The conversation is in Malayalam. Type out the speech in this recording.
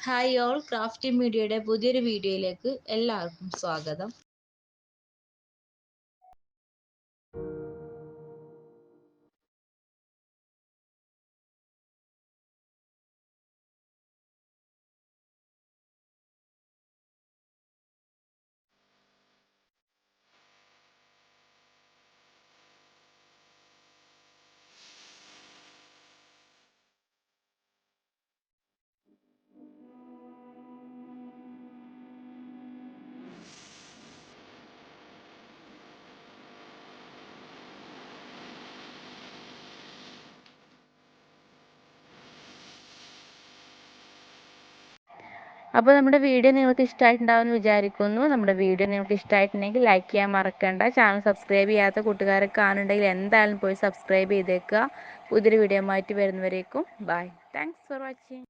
ഹായ് ഓൾ, ക്രാഫ്റ്റി മീഡിയയുടെ പുതിയൊരു വീഡിയോയിലേക്ക് എല്ലാവർക്കും സ്വാഗതം. അപ്പോൾ നമ്മുടെ വീഡിയോ നിങ്ങൾക്ക് ഇഷ്ടമായിട്ടുണ്ടാവുമെന്ന് വിചാരിക്കുന്നു. നമ്മുടെ വീഡിയോ നിങ്ങൾക്ക് ഇഷ്ടമായിട്ടുണ്ടെങ്കിൽ ലൈക്ക് ചെയ്യാൻ മറക്കണ്ട. ചാനൽ സബ്സ്ക്രൈബ് ചെയ്യാത്ത കൂട്ടുകാരൊക്കെ കാണുന്നുണ്ടെങ്കിൽ എന്തായാലും പോയി സബ്സ്ക്രൈബ് ചെയ്തേക്കുക. പുതിയൊരു വീഡിയോ ആയിട്ട് വരുന്നവരേക്കും ബൈ. Thanks for watching.